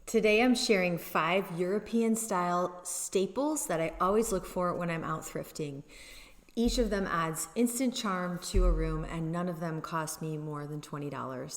Today I'm sharing 5 European style staples that I always look for when I'm out thrifting. Each of them adds instant charm to a room and none of them cost me more than $20.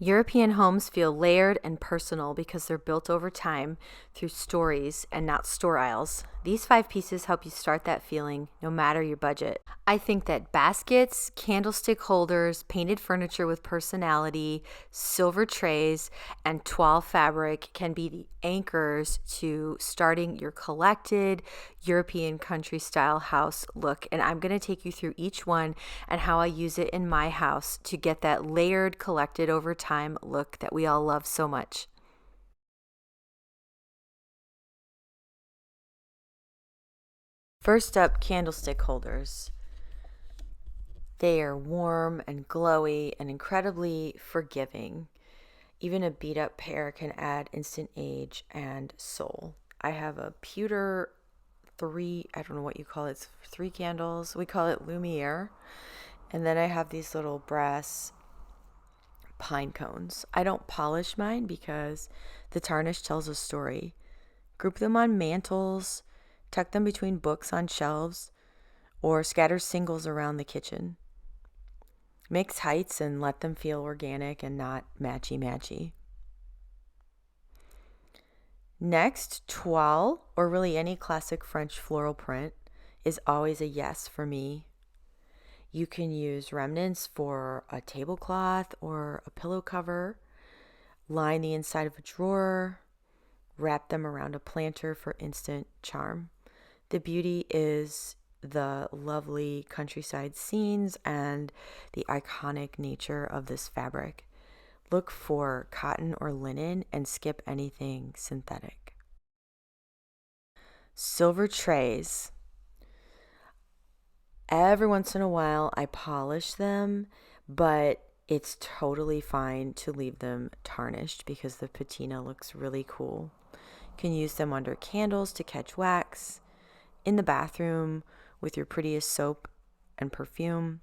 European homes feel layered and personal because they're built over time through stories and not store aisles. These 5 pieces help you start that feeling no matter your budget. I think that baskets, candlestick holders, painted furniture with personality, silver trays, and toile fabric can be the anchors to starting your collected European country style house look. And I'm going to take you through each one and how I use it in my house to get that layered, collected over time look that we all love so much. First up, candlestick holders. They are warm and glowy and incredibly forgiving. Even a beat up pair can add instant age and soul. I have a pewter I don't know what you call it, it's 3 candles. We call it Lumiere. And then I have these little brass pine cones. I don't polish mine because the tarnish tells a story. Group them on mantles, tuck them between books on shelves, or scatter singles around the kitchen. Mix heights and let them feel organic and not matchy-matchy. Next, toile, or really any classic French floral print, is always a yes for me. You can use remnants for a tablecloth or a pillow cover, line the inside of a drawer, wrap them around a planter for instant charm. The beauty is the lovely countryside scenes and the iconic nature of this fabric. Look for cotton or linen and skip anything synthetic. Silver trays. Every once in a while I polish them, but it's totally fine to leave them tarnished because the patina looks really cool. You can use them under candles to catch wax, in the bathroom with your prettiest soap and perfume,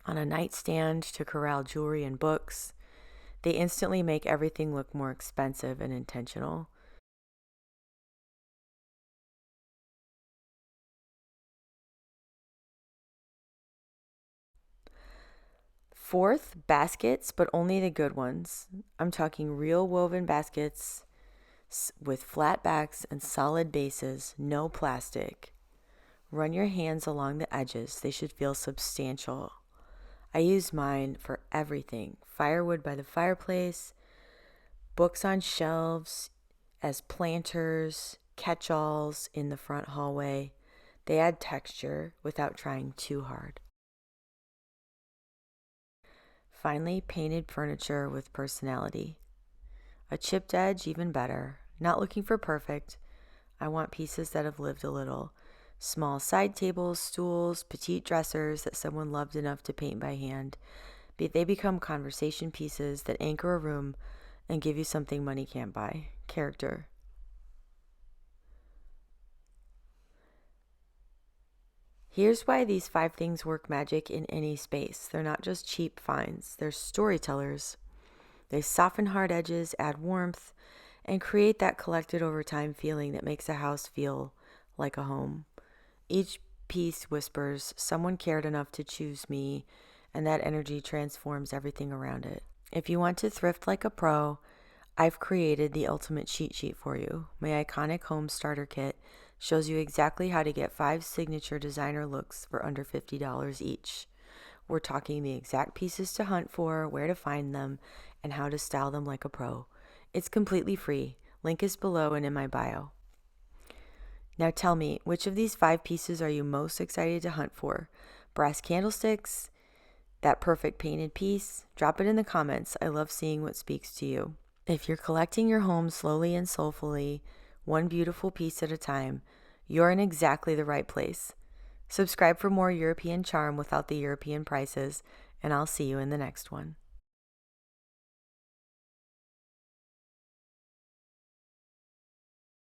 on a nightstand to corral jewelry and books. They instantly make everything look more expensive and intentional. Fourth, baskets, but only the good ones. I'm talking real woven baskets with flat backs and solid bases, no plastic. Run your hands along the edges. They should feel substantial. I use mine for everything. Firewood by the fireplace, books on shelves as planters, catch-alls in the front hallway. They add texture without trying too hard. Finally, painted furniture with personality. A chipped edge, even better. Not looking for perfect. I want pieces that have lived a little. Small side tables, stools, petite dressers that someone loved enough to paint by hand. They become conversation pieces that anchor a room and give you something money can't buy. Character. Here's why these 5 things work magic in any space. They're not just cheap finds, they're storytellers. They soften hard edges, add warmth, and create that collected over time feeling that makes a house feel like a home. Each piece whispers, someone cared enough to choose me, and that energy transforms everything around it. If you want to thrift like a pro, I've created the ultimate cheat sheet for you. My iconic home starter kit shows you exactly how to get 5 signature designer looks for under $50 each. We're talking the exact pieces to hunt for, where to find them, and how to style them like a pro. It's completely free. Link is below and in my bio. Now tell me, which of these 5 pieces are you most excited to hunt for? Brass candlesticks? That perfect painted piece? Drop it in the comments. I love seeing what speaks to you. If you're collecting your home slowly and soulfully, one beautiful piece at a time, you're in exactly the right place. Subscribe for more European charm without the European prices, and I'll see you in the next one.